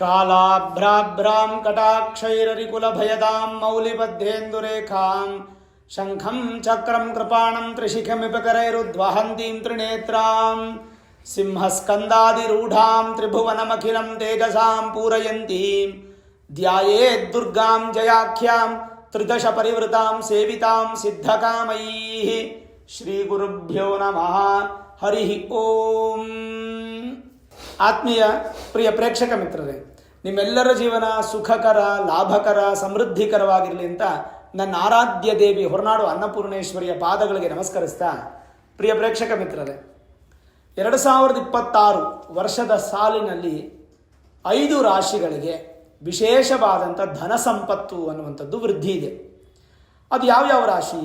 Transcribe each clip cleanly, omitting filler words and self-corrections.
ಕಾಲಾಭ್ರಾಭ್ರಾಂ ಕಟಾಕ್ಷೈರರಿಕುಲಭಯದಾಂ ಮೌಲಿಬದ್ಧೇಂದುರೇಖಾಂ ಶಂಖಂ ಚಕ್ರಂ ಕೃಪಾಣಂ ತ್ರಿಶಿಖಮಿಪಕರೈರುದ್ವಹಂತೀಂ ತ್ರಿನೇತ್ರಾಂ ಸಿಂಹಸ್ಕಂದಾದಿರೂಢಾಂ ತ್ರಿಭುವನಮಖಿಲಂ ತೇಜಸಾಂ ಪೂರಯಂತೀಂ ಧ್ಯಾಯೇದ್ದುರ್ಗಾಂ ಜಯಾಖ್ಯಾಂ ತ್ರಿದಶ ಪರಿವೃತಾಂ ಸೇವಿತಾಂ ಸಿದ್ಧಕಾಮೈಃ. ಶ್ರೀ ಗುರುಭ್ಯೋ ನಮಃ. ಹರಿ ಓಂ. ಆತ್ಮೀಯ ಪ್ರಿಯ ಪ್ರೇಕ್ಷಕ ಮಿತ್ರರೇ, ನಿಮ್ಮೆಲ್ಲರ ಜೀವನ ಸುಖಕರ, ಲಾಭಕರ, ಸಮೃದ್ಧಿಕರವಾಗಿರಲಿ ಅಂತ ನನ್ನ ಆರಾಧ್ಯ ದೇವಿ ಹೊರನಾಡು ಅನ್ನಪೂರ್ಣೇಶ್ವರಿಯ ಪಾದಗಳಿಗೆ ನಮಸ್ಕರಿಸ್ತಾ, ಪ್ರಿಯ ಪ್ರೇಕ್ಷಕ ಮಿತ್ರರೇ, 2026 ವರ್ಷದ ಸಾಲಿನಲ್ಲಿ 5 ರಾಶಿಗಳಿಗೆ ವಿಶೇಷವಾದಂಥ ಧನ ಸಂಪತ್ತು ಅನ್ನುವಂಥದ್ದು ವೃದ್ಧಿ ಇದೆ. ಅದು ಯಾವ್ಯಾವ ರಾಶಿ?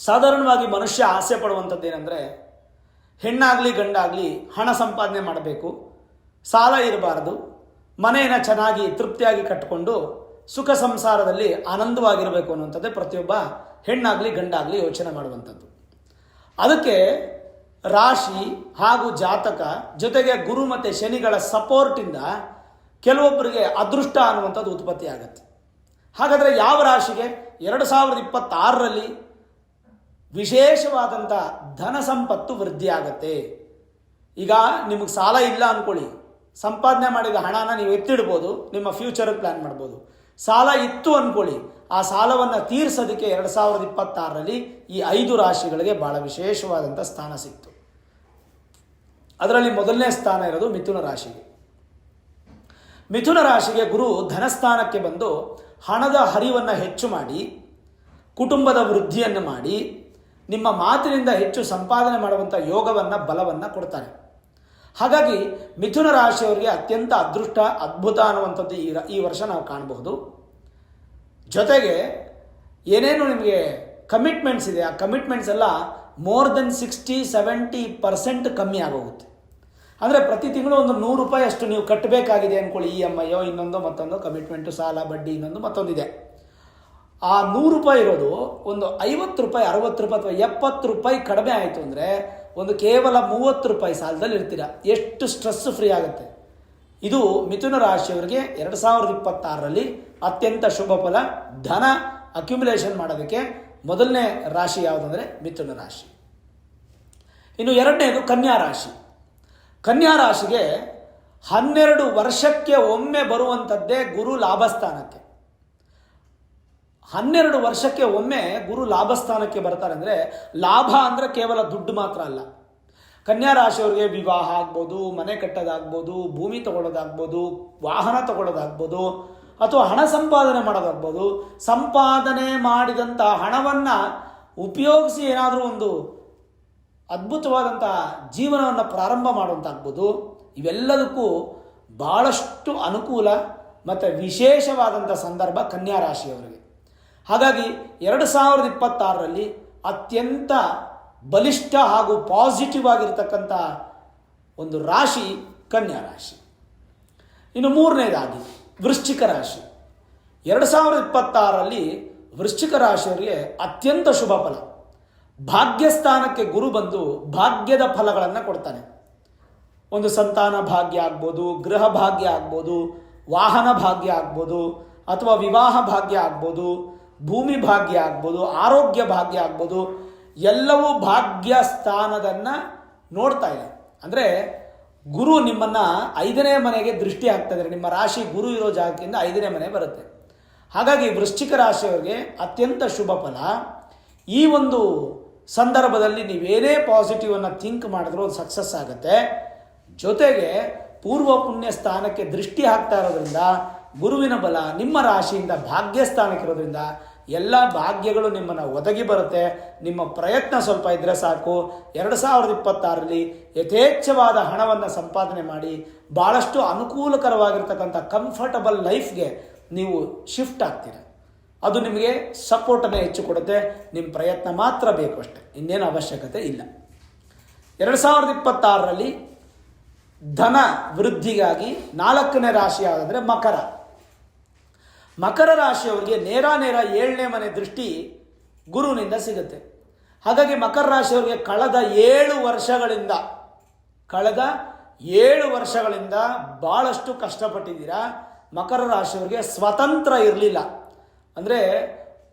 ಸಾಧಾರಣವಾಗಿ ಮನುಷ್ಯ ಆಸೆ ಪಡುವಂಥದ್ದು ಏನಂದರೆ, ಹೆಣ್ಣಾಗಲಿ ಗಂಡಾಗಲಿ ಹಣ ಸಂಪಾದನೆ ಮಾಡಬೇಕು, ಸಾಲ ಇರಬಾರದು, ಮನೆಯನ್ನು ಚೆನ್ನಾಗಿ ತೃಪ್ತಿಯಾಗಿ ಕಟ್ಟಿಕೊಂಡು ಸುಖ ಸಂಸಾರದಲ್ಲಿ ಆನಂದವಾಗಿರಬೇಕು ಅನ್ನುವಂಥದ್ದೇ ಪ್ರತಿಯೊಬ್ಬ ಹೆಣ್ಣಾಗಲಿ ಗಂಡಾಗಲಿ ಯೋಚನೆ ಮಾಡುವಂಥದ್ದು. ಅದಕ್ಕೆ ರಾಶಿ ಹಾಗೂ ಜಾತಕ ಜೊತೆಗೆ ಗುರು ಮತ್ತು ಶನಿಗಳ ಸಪೋರ್ಟಿಂದ ಕೆಲವೊಬ್ಬರಿಗೆ ಅದೃಷ್ಟ ಅನ್ನುವಂಥದ್ದು ಉತ್ಪತ್ತಿ ಆಗುತ್ತೆ. ಹಾಗಾದರೆ ಯಾವ ರಾಶಿಗೆ 2026ರಲ್ಲಿ ವಿಶೇಷವಾದಂಥ ಧನ ಸಂಪತ್ತು ವೃದ್ಧಿ ಆಗತ್ತೆ? ಈಗ ನಿಮಗೆ ಸಾಲ ಇಲ್ಲ ಅಂದ್ಕೊಳ್ಳಿ, ಸಂಪಾದನೆ ಮಾಡಿದ ಹಣನ ನೀವು ಎತ್ತಿಡ್ಬೋದು, ನಿಮ್ಮ ಫ್ಯೂಚರ್ಗೆ ಪ್ಲ್ಯಾನ್ ಮಾಡ್ಬೋದು. ಸಾಲ ಇತ್ತು ಅಂದ್ಕೊಳ್ಳಿ, ಆ ಸಾಲವನ್ನು ತೀರಿಸೋದಕ್ಕೆ 2026ರಲ್ಲಿ ಈ 5 ರಾಶಿಗಳಿಗೆ ಭಾಳ ವಿಶೇಷವಾದಂಥ ಸ್ಥಾನ ಸಿಕ್ತು. ಅದರಲ್ಲಿ ಮೊದಲನೇ ಸ್ಥಾನ ಇರೋದು ಮಿಥುನ ರಾಶಿಗೆ. ಮಿಥುನ ರಾಶಿಗೆ ಗುರು ಧನಸ್ಥಾನಕ್ಕೆ ಬಂದು ಹಣದ ಹರಿವನ್ನು ಹೆಚ್ಚು ಮಾಡಿ, ಕುಟುಂಬದ ವೃದ್ಧಿಯನ್ನು ಮಾಡಿ, ನಿಮ್ಮ ಮಾತಿನಿಂದ ಹೆಚ್ಚು ಸಂಪಾದನೆ ಮಾಡುವಂಥ ಯೋಗವನ್ನು, ಬಲವನ್ನು ಕೊಡ್ತಾನೆ. ಹಾಗಾಗಿ ಮಿಥುನ ರಾಶಿಯವರಿಗೆ ಅತ್ಯಂತ ಅದೃಷ್ಟ, ಅದ್ಭುತ ಅನ್ನುವಂಥದ್ದು ಈ ವರ್ಷ ನಾವು ಕಾಣಬಹುದು. ಜೊತೆಗೆ ಏನೇನು ನಿಮಗೆ ಕಮಿಟ್ಮೆಂಟ್ಸ್ ಇದೆ, ಆ ಕಮಿಟ್ಮೆಂಟ್ಸ್ ಎಲ್ಲ ಮೋರ್ ದೆನ್ 60-70% ಕಮ್ಮಿ ಆಗೋಗುತ್ತೆ. ಅಂದರೆ ಪ್ರತಿ ತಿಂಗಳು ಒಂದು 100 ರೂಪಾಯಿ ಅಷ್ಟು ನೀವು ಕಟ್ಟಬೇಕಾಗಿದೆ ಅಂದ್ಕೊಳ್ಳಿ. EMI ಇನ್ನೊಂದು ಮತ್ತೊಂದು ಕಮಿಟ್ಮೆಂಟು, ಸಾಲ, ಬಡ್ಡಿ ಇನ್ನೊಂದು ಮತ್ತೊಂದಿದೆ. ಆ 100 ರೂಪಾಯಿ ಇರೋದು ಒಂದು 50 ರೂಪಾಯಿ, 60 ರೂಪಾಯಿ ಅಥವಾ 70 ರೂಪಾಯಿ ಕಡಿಮೆ ಆಯಿತು ಅಂದರೆ ಒಂದು ಕೇವಲ 30 ರೂಪಾಯಿ ಸಾಲದಲ್ಲಿ ಇರ್ತೀರ. ಎಷ್ಟು ಸ್ಟ್ರೆಸ್ ಫ್ರೀ ಆಗುತ್ತೆ. ಇದು ಮಿಥುನ ರಾಶಿಯವರಿಗೆ 2026ರಲ್ಲಿ ಅತ್ಯಂತ ಶುಭ ಫಲ. ಧನ ಅಕ್ಯುಮುಲೇಷನ್ ಮಾಡೋದಕ್ಕೆ ಮೊದಲನೇ ರಾಶಿ ಯಾವುದಂದರೆ ಮಿಥುನ ರಾಶಿ. ಇನ್ನು ಎರಡನೇದು ಕನ್ಯಾ ರಾಶಿ. ಕನ್ಯಾ ರಾಶಿಗೆ 12 ವರ್ಷಕ್ಕೆ ಒಮ್ಮೆ ಬರುವಂಥದ್ದೇ ಗುರು ಲಾಭಸ್ಥಾನಕ್ಕೆ. 12 ವರ್ಷಕ್ಕೆ ಒಮ್ಮೆ ಗುರು ಲಾಭಸ್ಥಾನಕ್ಕೆ ಬರ್ತಾರೆ. ಅಂದರೆ ಲಾಭ ಅಂದರೆ ಕೇವಲ ದುಡ್ಡು ಮಾತ್ರ ಅಲ್ಲ. ಕನ್ಯಾ ರಾಶಿಯವರಿಗೆ ವಿವಾಹ ಆಗ್ಬೋದು, ಮನೆ ಕಟ್ಟೋದಾಗ್ಬೋದು, ಭೂಮಿ ತಗೊಳ್ಳೋದಾಗ್ಬೋದು, ವಾಹನ ತಗೊಳ್ಳೋದಾಗ್ಬೋದು, ಅಥವಾ ಹಣ ಸಂಪಾದನೆ ಮಾಡೋದಾಗ್ಬೋದು. ಸಂಪಾದನೆ ಮಾಡಿದಂಥ ಹಣವನ್ನು ಉಪಯೋಗಿಸಿ ಏನಾದರೂ ಒಂದು ಅದ್ಭುತವಾದಂಥ ಜೀವನವನ್ನು ಪ್ರಾರಂಭ ಮಾಡುವಂತಾಗ್ಬೋದು. ಇವೆಲ್ಲದಕ್ಕೂ ಭಾಳಷ್ಟು ಅನುಕೂಲ ಮತ್ತು ವಿಶೇಷವಾದಂಥ ಸಂದರ್ಭ ಕನ್ಯಾ ರಾಶಿಯವರಿಗೆ. ಹಾಗಾಗಿ 2026ರಲ್ಲಿ ಅತ್ಯಂತ ಬಲಿಷ್ಠ ಹಾಗೂ ಪಾಸಿಟಿವ್ ಆಗಿರ್ತಕ್ಕಂಥ ಒಂದು ರಾಶಿ ಕನ್ಯಾ ರಾಶಿ. ಇನ್ನು ಮೂರನೇದಾಗಿ ವೃಶ್ಚಿಕ ರಾಶಿ. 2026ರಲ್ಲಿ ವೃಶ್ಚಿಕ ರಾಶಿಯವರಿಗೆ ಅತ್ಯಂತ ಶುಭ ಫಲ. ಭಾಗ್ಯಸ್ಥಾನಕ್ಕೆ ಗುರು ಬಂದು ಭಾಗ್ಯದ ಫಲಗಳನ್ನು ಕೊಡ್ತಾನೆ. ಒಂದು ಸಂತಾನ ಭಾಗ್ಯ ಆಗ್ಬೋದು, ಗೃಹ ಭಾಗ್ಯ ಆಗ್ಬೋದು, ವಾಹನ ಭಾಗ್ಯ ಆಗ್ಬೋದು, ಅಥವಾ ವಿವಾಹ ಭಾಗ್ಯ ಆಗ್ಬೋದು, ಭೂಮಿ ಭಾಗ್ಯ ಆಗ್ಬೋದು, ಆರೋಗ್ಯ ಭಾಗ್ಯ ಆಗ್ಬೋದು. ಎಲ್ಲವೂ ಭಾಗ್ಯ ಸ್ಥಾನದನ್ನು ನೋಡ್ತಾ ಇದೆ. ಅಂದರೆ ಗುರು ನಿಮ್ಮನ್ನು 5ನೇ ಮನೆಗೆ ದೃಷ್ಟಿ ಆಗ್ತಾಯಿದ್ದಾರೆ. ನಿಮ್ಮ ರಾಶಿ ಗುರು ಇರೋ ಜಾಗದಿಂದ 5ನೇ ಮನೆ ಬರುತ್ತೆ. ಹಾಗಾಗಿ ವೃಶ್ಚಿಕ ರಾಶಿಯವರಿಗೆ ಅತ್ಯಂತ ಶುಭ ಫಲ. ಈ ಒಂದು ಸಂದರ್ಭದಲ್ಲಿ ನೀವೇನೇ ಪಾಸಿಟಿವನ್ನು ಥಿಂಕ್ ಮಾಡಿದ್ರೂ ಅದು ಸಕ್ಸಸ್ ಆಗುತ್ತೆ. ಜೊತೆಗೆ ಪೂರ್ವ ಪುಣ್ಯ ಸ್ಥಾನಕ್ಕೆ ದೃಷ್ಟಿ ಹಾಕ್ತಾ ಇರೋದ್ರಿಂದ ಗುರುವಿನ ಬಲ ನಿಮ್ಮ ರಾಶಿಯಿಂದ ಭಾಗ್ಯ ಸ್ಥಾನಕ್ಕೆ ಇರೋದ್ರಿಂದ ಎಲ್ಲ ಭಾಗ್ಯಗಳು ನಿಮ್ಮನ್ನು ಒದಗಿ ಬರುತ್ತೆ. ನಿಮ್ಮ ಪ್ರಯತ್ನ ಸ್ವಲ್ಪ ಇದ್ದರೆ ಸಾಕು. 2026ರಲ್ಲಿ ಯಥೇಚ್ಛವಾದ ಹಣವನ್ನು ಸಂಪಾದನೆ ಮಾಡಿ ಭಾಳಷ್ಟು ಅನುಕೂಲಕರವಾಗಿರ್ತಕ್ಕಂಥ ಕಂಫರ್ಟಬಲ್ ಲೈಫ್ಗೆ ನೀವು ಶಿಫ್ಟ್ ಆಗ್ತೀರ. ಅದು ನಿಮಗೆ ಸಪೋರ್ಟನ್ನು ಹೆಚ್ಚು ಕೊಡುತ್ತೆ. ನಿಮ್ಮ ಪ್ರಯತ್ನ ಮಾತ್ರ ಬೇಕು ಅಷ್ಟೆ, ಇನ್ನೇನು ಅವಶ್ಯಕತೆ ಇಲ್ಲ. 2026ರಲ್ಲಿ ಧನ ವೃದ್ಧಿಗಾಗಿ 4ನೇ ರಾಶಿ ಯಾವುದಂದರೆ ಮಕರ. ಮಕರ ರಾಶಿಯವರಿಗೆ ನೇರ 7ನೇ ಮನೆ ದೃಷ್ಟಿ ಗುರುವಿನಿಂದ ಸಿಗುತ್ತೆ. ಹಾಗಾಗಿ ಮಕರ ರಾಶಿಯವರಿಗೆ ಕಳೆದ 7 7 ವರ್ಷಗಳಿಂದ ಭಾಳಷ್ಟು ಕಷ್ಟಪಟ್ಟಿದ್ದೀರಾ. ಮಕರ ರಾಶಿಯವರಿಗೆ ಸ್ವತಂತ್ರ ಇರಲಿಲ್ಲ, ಅಂದರೆ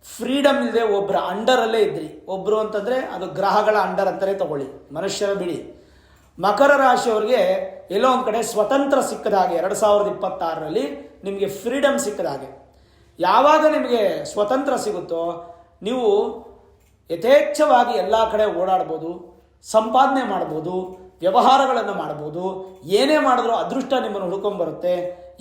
ಫ್ರೀಡಮ್ ಇಲ್ಲದೆ ಒಬ್ಬರ ಅಂಡರಲ್ಲೇ ಇದ್ರಿ. ಒಬ್ಬರು ಅಂತಂದರೆ ಅದು ಗ್ರಹಗಳ ಅಂಡರ್ ಅಂತಲೇ ತಗೊಳ್ಳಿ, ಮನುಷ್ಯರ ಬಿಡಿ. ಮಕರ ರಾಶಿಯವರಿಗೆ ಎಲ್ಲೋ ಒಂದು ಕಡೆ ಸ್ವತಂತ್ರ ಸಿಕ್ಕದ ಹಾಗೆ 2026ರಲ್ಲಿ ನಿಮಗೆ ಫ್ರೀಡಮ್ ಸಿಕ್ಕದ ಹಾಗೆ. ಯಾವಾಗ ನಿಮಗೆ ಸ್ವತಂತ್ರ ಸಿಗುತ್ತೋ ನೀವು ಯಥೇಚ್ಛವಾಗಿ ಎಲ್ಲ ಕಡೆ ಓಡಾಡ್ಬೋದು, ಸಂಪಾದನೆ ಮಾಡ್ಬೋದು, ವ್ಯವಹಾರಗಳನ್ನು ಮಾಡ್ಬೋದು. ಏನೇ ಮಾಡಿದ್ರೂ ಅದೃಷ್ಟ ನಿಮ್ಮನ್ನು ಹುಡ್ಕೊಂಡ್ಬರುತ್ತೆ.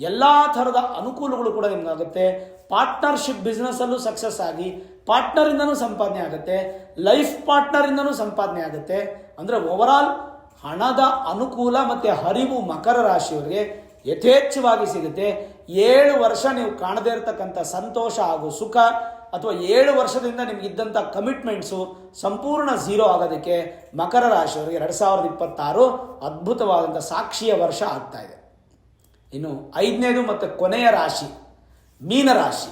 ಎಲ್ಲ ಥರದ ಅನುಕೂಲಗಳು ಕೂಡ ನಿಮಗಾಗುತ್ತೆ. ಪಾರ್ಟ್ನರ್ಶಿಪ್ ಬಿಸ್ನೆಸ್ಸಲ್ಲೂ ಸಕ್ಸಸ್ ಆಗಿ ಪಾರ್ಟ್ನರಿಂದನೂ ಸಂಪಾದನೆ ಆಗುತ್ತೆ, ಲೈಫ್ ಪಾರ್ಟ್ನರಿಂದನೂ ಸಂಪಾದನೆ ಆಗುತ್ತೆ. ಅಂದರೆ ಓವರಾಲ್ ಹಣದ ಅನುಕೂಲ ಮತ್ತು ಹರಿವು ಮಕರ ರಾಶಿಯವರಿಗೆ ಯಥೇಚ್ಛವಾಗಿ ಸಿಗುತ್ತೆ. 7 ವರ್ಷ ನೀವು ಕಾಣದೇ ಇರತಕ್ಕಂಥ ಸಂತೋಷ ಹಾಗೂ ಸುಖ, ಅಥವಾ 7 ವರ್ಷದಿಂದ ನಿಮಗಿದ್ದಂಥ ಕಮಿಟ್ಮೆಂಟ್ಸು ಸಂಪೂರ್ಣ ಝೀರೋ ಆಗೋದಕ್ಕೆ ಮಕರ ರಾಶಿಯವರಿಗೆ 2026 ಅದ್ಭುತವಾದಂಥ ಸಾಕ್ಷಿಯ ವರ್ಷ ಆಗ್ತಾ ಇದೆ. ಇನ್ನು 5ನೇದು ಮತ್ತು ಕೊನೆಯ ರಾಶಿ ಮೀನರಾಶಿ.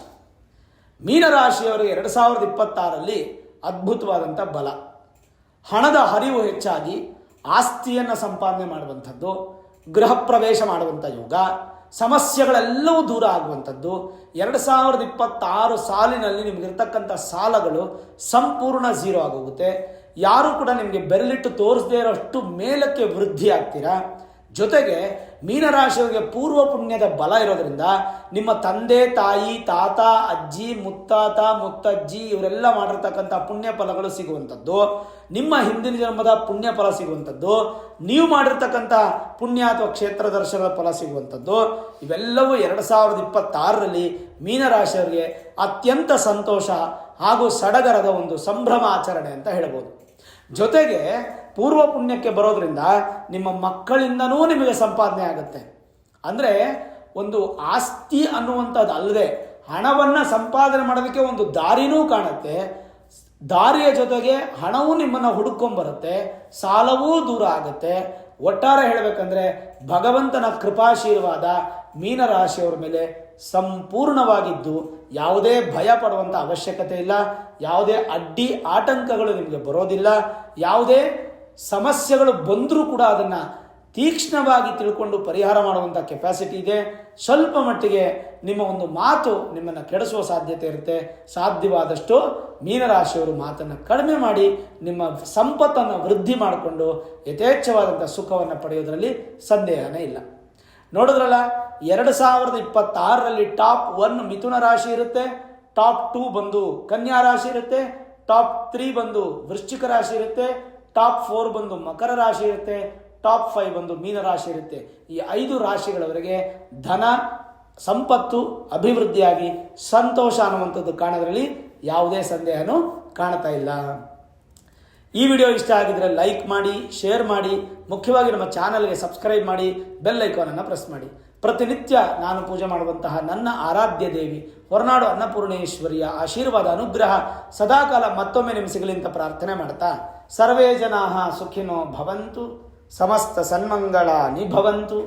ಮೀನರಾಶಿಯವರಿಗೆ 2026ರಲ್ಲಿ ಅದ್ಭುತವಾದಂಥ ಬಲ, ಹಣದ ಹರಿವು ಹೆಚ್ಚಾಗಿ ಆಸ್ತಿಯನ್ನು ಸಂಪಾದನೆ ಮಾಡುವಂಥದ್ದು, ಗೃಹ ಪ್ರವೇಶ ಮಾಡುವಂಥ ಯೋಗ, ಸಮಸ್ಯೆಗಳೆಲ್ಲವೂ ದೂರ ಆಗುವಂಥದ್ದು. 2026 ಸಾಲಿನಲ್ಲಿ ನಿಮಗಿರ್ತಕ್ಕಂಥ ಸಾಲಗಳು ಸಂಪೂರ್ಣ ಝೀರೋ ಆಗೋಗುತ್ತೆ. ಯಾರೂ ಕೂಡ ನಿಮಗೆ ಬೆರಳಿಟ್ಟು ತೋರಿಸದೇ ಇರೋಷ್ಟು ಮೇಲಕ್ಕೆ ವೃದ್ಧಿ ಆಗ್ತೀರಾ. ಜೊತೆಗೆ ಮೀನರಾಶಿಯವರಿಗೆ ಪೂರ್ವ ಪುಣ್ಯದ ಬಲ ಇರೋದ್ರಿಂದ ನಿಮ್ಮ ತಂದೆ ತಾಯಿ, ತಾತ, ಅಜ್ಜಿ, ಮುತ್ತಾತ, ಮುತ್ತಜ್ಜಿ ಇವರೆಲ್ಲ ಮಾಡಿರ್ತಕ್ಕಂಥ ಪುಣ್ಯ ಫಲಗಳು ಸಿಗುವಂಥದ್ದು, ನಿಮ್ಮ ಹಿಂದಿನ ಜನ್ಮದ ಪುಣ್ಯ ಫಲ ಸಿಗುವಂಥದ್ದು, ನೀವು ಮಾಡಿರ್ತಕ್ಕಂಥ ಪುಣ್ಯ ಅಥವಾ ಕ್ಷೇತ್ರ ದರ್ಶನದ ಫಲ ಸಿಗುವಂಥದ್ದು, ಇವೆಲ್ಲವೂ 2026ರಲ್ಲಿ ಮೀನರಾಶಿಯವರಿಗೆ ಅತ್ಯಂತ ಸಂತೋಷ ಹಾಗೂ ಸಡಗರದ ಒಂದು ಸಂಭ್ರಮಾಚರಣೆ ಅಂತ ಹೇಳ್ಬೋದು. ಜೊತೆಗೆ ಪೂರ್ವ ಪುಣ್ಯಕ್ಕೆ ಬರೋದ್ರಿಂದ ನಿಮ್ಮ ಮಕ್ಕಳಿಂದನೂ ನಿಮಗೆ ಸಂಪಾದನೆ ಆಗುತ್ತೆ. ಅಂದರೆ ಒಂದು ಆಸ್ತಿ ಅನ್ನುವಂಥದ್ದು ಅಲ್ಲದೆ ಹಣವನ್ನು ಸಂಪಾದನೆ ಮಾಡೋದಕ್ಕೆ ಒಂದು ದಾರಿನೂ ಕಾಣುತ್ತೆ. ದಾರಿಯ ಜೊತೆಗೆ ಹಣವೂ ನಿಮ್ಮನ್ನು ಹುಡುಕೊಂಬರುತ್ತೆ, ಸಾಲವೂ ದೂರ ಆಗುತ್ತೆ. ಒಟ್ಟಾರೆ ಹೇಳಬೇಕಂದ್ರೆ ಭಗವಂತನ ಕೃಪಾಶೀರ್ವಾದ ಮೀನರಾಶಿಯವರ ಮೇಲೆ ಸಂಪೂರ್ಣವಾಗಿದ್ದು ಯಾವುದೇ ಭಯ ಪಡುವಂಥ ಅವಶ್ಯಕತೆ ಇಲ್ಲ. ಯಾವುದೇ ಅಡ್ಡಿ ಆಟಂಕಗಳು ನಿಮಗೆ ಬರೋದಿಲ್ಲ. ಯಾವುದೇ ಸಮಸ್ಯೆಗಳು ಬಂದರೂ ಕೂಡ ಅದನ್ನು ತೀಕ್ಷ್ಣವಾಗಿ ತಿಳ್ಕೊಂಡು ಪರಿಹಾರ ಮಾಡುವಂಥ ಕೆಪಾಸಿಟಿ ಇದೆ. ಸ್ವಲ್ಪ ಮಟ್ಟಿಗೆ ನಿಮ್ಮ ಒಂದು ಮಾತು ನಿಮ್ಮನ್ನು ಕೆಡಿಸುವ ಸಾಧ್ಯತೆ ಇರುತ್ತೆ. ಸಾಧ್ಯವಾದಷ್ಟು ಮೀನರಾಶಿಯವರು ಮಾತನ್ನು ಕಡಿಮೆ ಮಾಡಿ ನಿಮ್ಮ ಸಂಪತ್ತನ್ನು ವೃದ್ಧಿ ಮಾಡಿಕೊಂಡು ಯಥೇಚ್ಛವಾದಂಥ ಸುಖವನ್ನು ಪಡೆಯೋದರಲ್ಲಿ ಸಂದೇಹನೇ ಇಲ್ಲ. ನೋಡಿದ್ರಲ್ಲ, 2026ರಲ್ಲಿ ಟಾಪ್ 1 ಮಿಥುನ ರಾಶಿ ಇರುತ್ತೆ, ಟಾಪ್ 2 ಬಂದು ಕನ್ಯಾ ರಾಶಿ ಇರುತ್ತೆ, ಟಾಪ್ 3 ಬಂದು ವೃಶ್ಚಿಕ ರಾಶಿ ಇರುತ್ತೆ, ಟಾಪ್ 4 ಬಂದು ಮಕರ ರಾಶಿ ಇರುತ್ತೆ, ಟಾಪ್ 5 ಬಂದು ಮೀನ ರಾಶಿ ಇರುತ್ತೆ. ಈ 5 ರಾಶಿಗಳವರೆಗೆ ಧನ, ಸಂಪತ್ತು, ಅಭಿವೃದ್ಧಿಯಾಗಿ ಸಂತೋಷ ಅನ್ನುವಂಥದ್ದು ಕಾಣೋದ್ರಲ್ಲಿ ಯಾವುದೇ ಸಂದೇಹನೂ ಕಾಣ್ತಾ ಇಲ್ಲ. ಈ ವಿಡಿಯೋ ಇಷ್ಟ ಆಗಿದ್ರೆ ಲೈಕ್ ಮಾಡಿ, ಶೇರ್ ಮಾಡಿ, ಮುಖ್ಯವಾಗಿ ನಮ್ಮ ಚಾನಲ್ಗೆ ಸಬ್ಸ್ಕ್ರೈಬ್ ಮಾಡಿ, ಬೆಲ್ ಐಕಾನನ್ನು ಪ್ರೆಸ್ ಮಾಡಿ. ಪ್ರತಿನಿತ್ಯ ನಾನು ಪೂಜೆ ಮಾಡುವಂತಹ ನನ್ನ ಆರಾಧ್ಯ ದೇವಿ ಹೊರನಾಡು ಅನ್ನಪೂರ್ಣೇಶ್ವರಿಯ ಆಶೀರ್ವಾದ ಅನುಗ್ರಹ ಸದಾಕಾಲ ಮತ್ತೊಮ್ಮೆ ನಿಮಗೆ ಸಿಗಲಿ ಅಂತ ಪ್ರಾರ್ಥನೆ ಮಾಡ್ತಾ, ಸರ್ವೇ ಜನಾಃ ಸುಖಿನೋ ಭವಂತು, ಸಮಸ್ತ ಸನ್ಮಂಗಳಾನಿ ಭವಂತು.